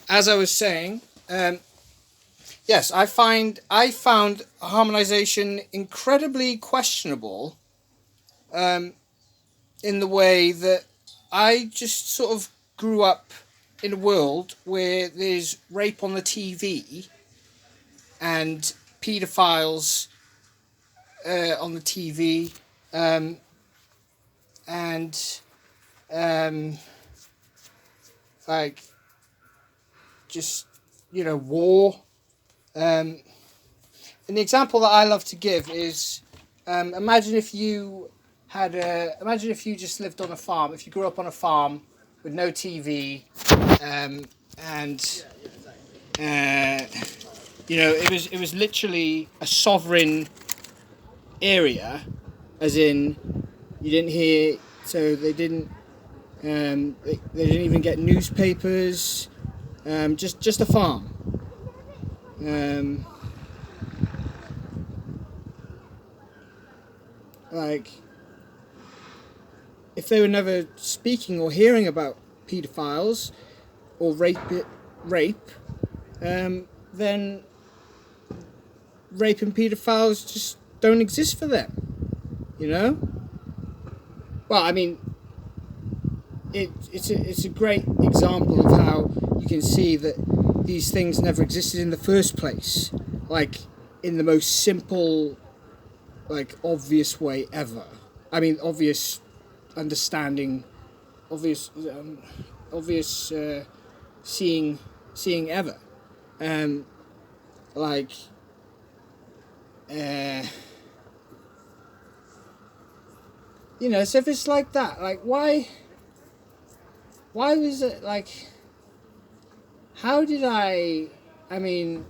as I was saying, yes, I found harmonization incredibly questionable, um, in the way that I just sort of grew up in a world where there's rape on the TV and paedophiles on the TV, um, and um, like just war. Um, and the example that I love to give is, imagine if you just lived on a farm. If you grew up on a farm with no TV, and uh, it was literally a sovereign area, as in you didn't hear. So they didn't even get newspapers. Just a farm. Um, like if they were never speaking or hearing about paedophiles or rape, then rape and paedophiles just don't exist for them. You know. Well, I mean, it's a great example of how you can see that these things never existed in the first place, like in the most simple, like obvious way ever. I mean, obvious understanding, obvious, obvious seeing ever. Um, like, uh, so if it's like that, like why was it like? How did I mean,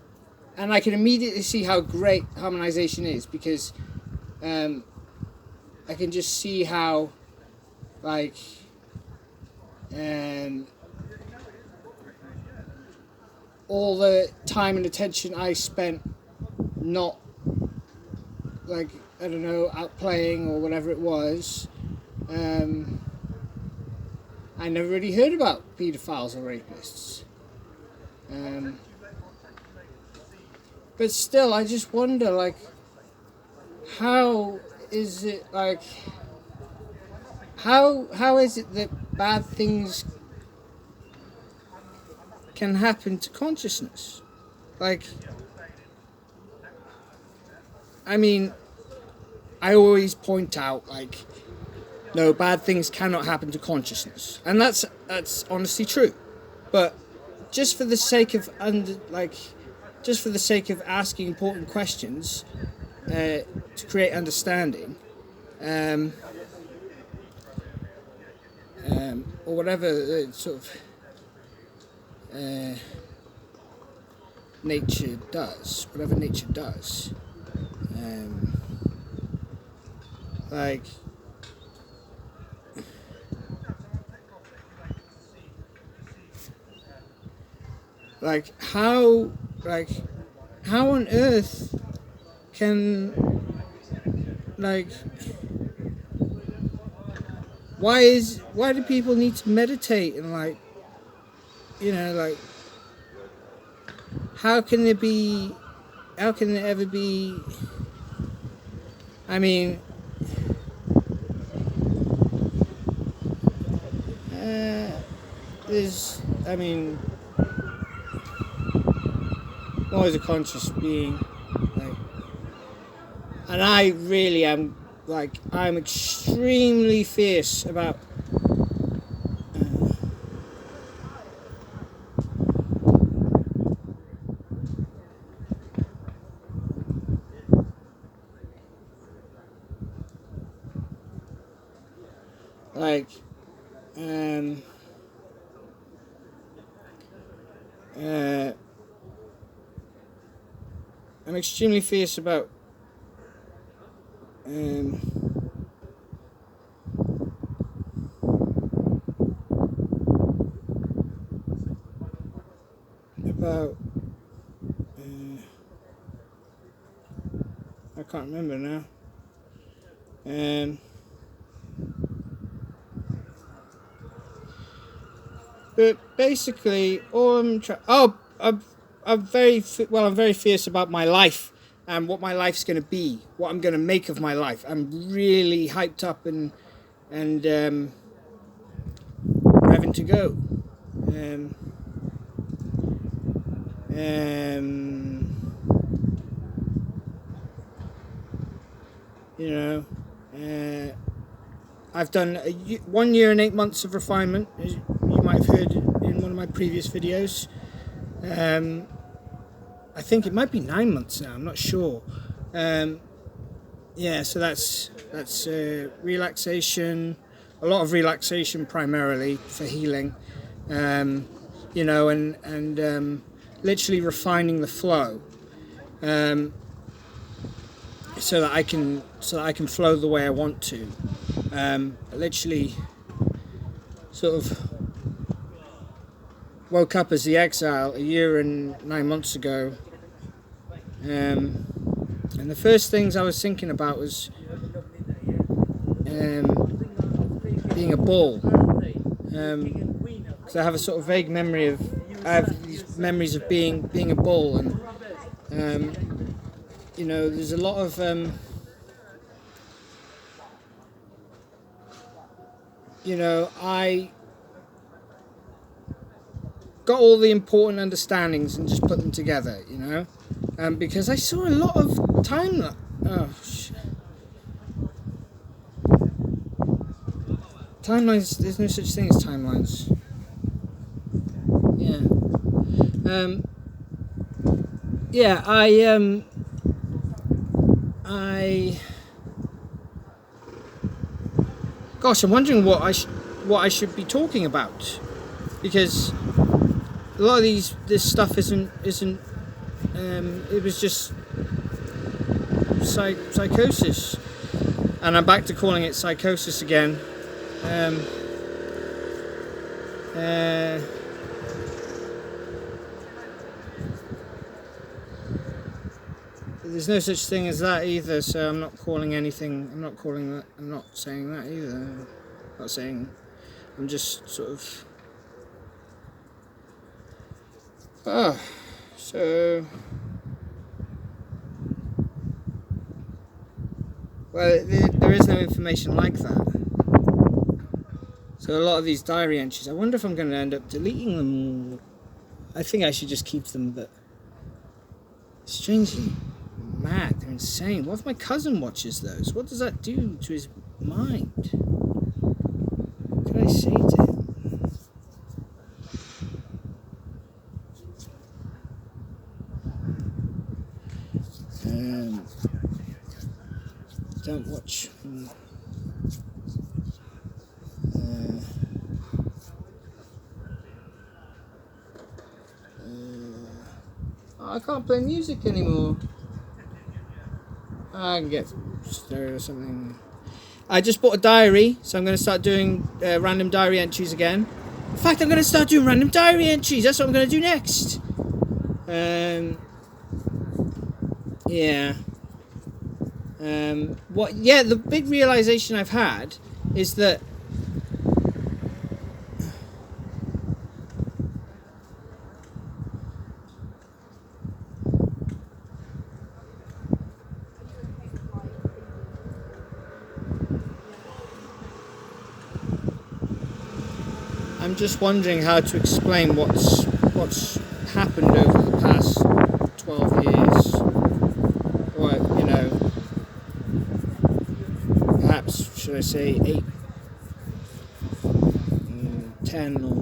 and I can immediately see how great harmonization is, because um, I can just see how, like, um, all the time and attention I spent not, like, I don't know, out playing or whatever it was, um, I never really heard about paedophiles or rapists. Um, but still, I just wonder, like, how is it, like, how is it that bad things can happen to consciousness? Like, I mean, I always point out, like, no, bad things cannot happen to consciousness, and that's honestly true. But just for the sake of just for the sake of asking important questions, to create understanding, um, or whatever sort of uh, nature does, whatever nature does, um, like like how like how on earth can, like, why do people need to meditate, and, like, like, how can there be how can there ever be, I mean, uh, there's, I mean, I'm always a conscious being, like, and I really am, like, I'm extremely fierce about, like, um, uh, I'm extremely fierce um, about I can't remember now. Um, But basically, all I'm very I'm very fierce about my life and what my life's going to be, what I'm going to make of my life. I'm really hyped up and revving to go. You know, I've done 1 year and 8 months of refinement, as you might have heard in one of my previous videos. I think it might be 9 months now. I'm not sure. Yeah, so that's relaxation, a lot of relaxation primarily for healing. You know, and literally refining the flow. So that I can flow the way I want to. Literally sort of woke up as the exile 1 year and 9 months ago, and the first things I was thinking about was being a bull, because I have a sort of vague memory of these memories of being a bull, and you know, there's a lot of you know, I got all the important understandings and just put them together, you know, because I saw a lot of timelines. There's no such thing as timelines. Yeah. Yeah, gosh, I'm wondering what I should be talking about, because a lot of this stuff isn't it was just psychosis, and I'm back to calling it psychosis again. There's no such thing as that either, so I'm not calling anything. I'm not saying that either. I'm not saying. I'm just sort of. So. Well, there is no information like that. So a lot of these diary entries, I wonder if I'm going to end up deleting them. I think I should just keep them, but strangely mad, they're insane. What if my cousin watches those? What does that do to his mind? What can I say to him? Don't watch. I can't play music anymore. I can get stereo or something. I just bought a diary, so I'm going to start doing random diary entries again. In fact, I'm going to start doing random diary entries. That's what I'm going to do next. Yeah. Yeah, the big realization I've had is that I'm just wondering how to explain what's happened over the past 12 years, or, you know, perhaps, should I say 8, 10, or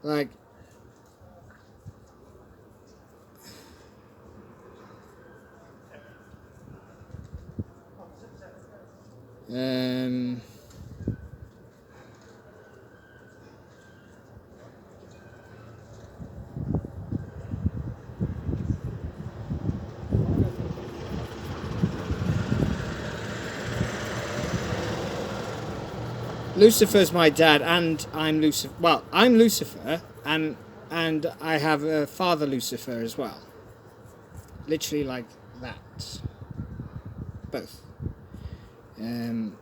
like, Lucifer's my dad, and I'm Lucifer. Well, I'm Lucifer, and I have a father Lucifer as well. Literally like that. both. And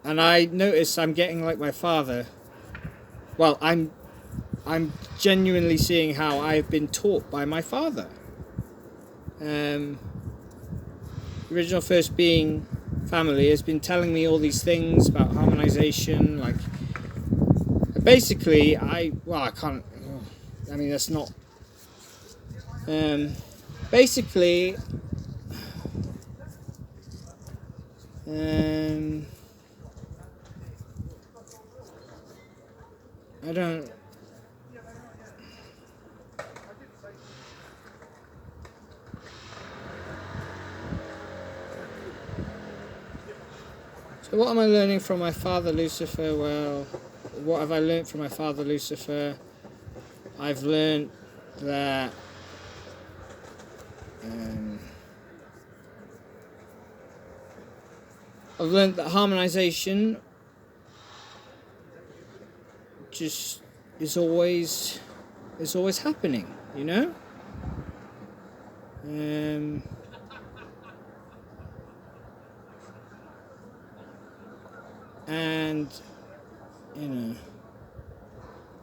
I notice I'm getting like my father. Well, I'm genuinely seeing how I've been taught by my father. Original First Being family has been telling me all these things about harmonization, like basically I can't, I mean that's not, basically I don't, so what am I learning from my father Lucifer? Well, what have I learned from my father Lucifer? I've learned that harmonization just is always happening, you know. And you know,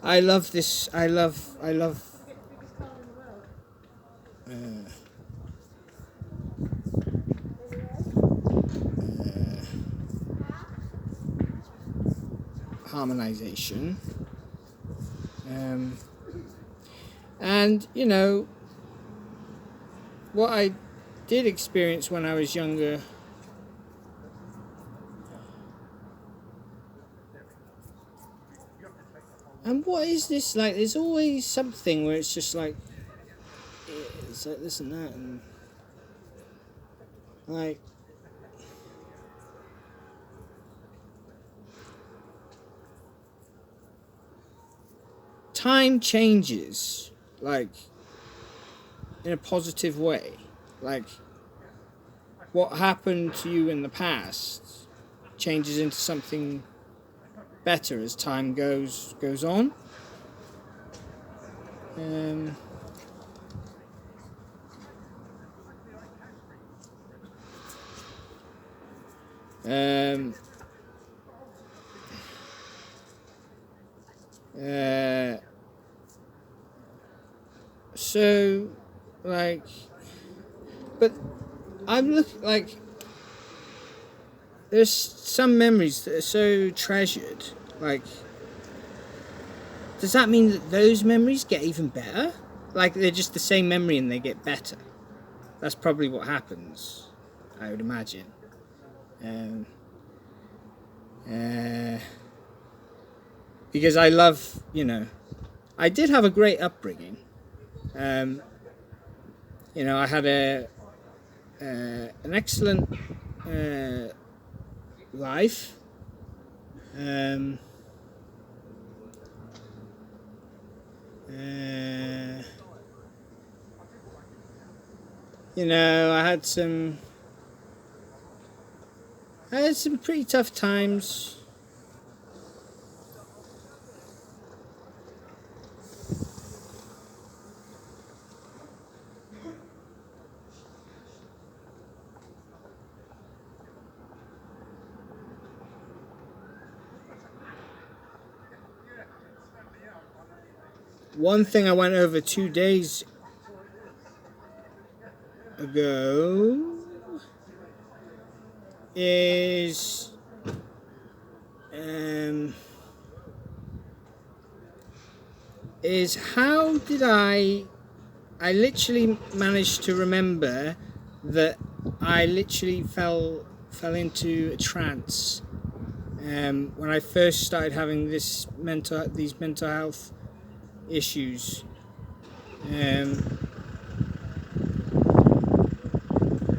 I love this. I love. Harmonization. And you know, what I did experience when I was younger. And what is this like? There's always something where it's just like, it's like this and that, and like, time changes, like, in a positive way. Like, what happened to you in the past changes into something better as time goes on. So, like, but I'm looking like there's some memories that are so treasured. Like, does that mean that those memories get even better? Like, they're just the same memory and they get better? That's probably what happens, I would imagine. Because I love, you know, I did have a great upbringing. You know, I had an excellent life. You know, I had some pretty tough times. One thing I went over 2 days ago is how did I literally managed to remember that I literally fell into a trance when I first started having these mental health issues.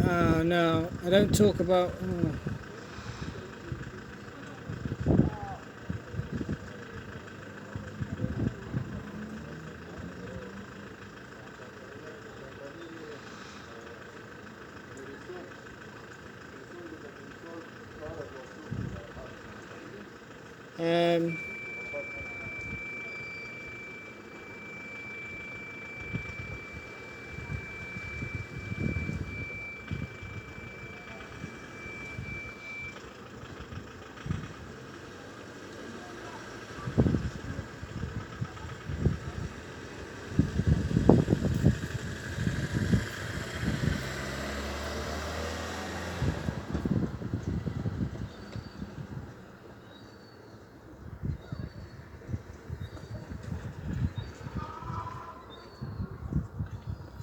Oh no, I don't talk about.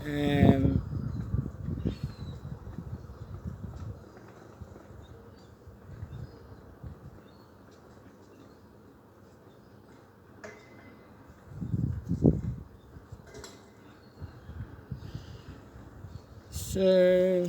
Um, so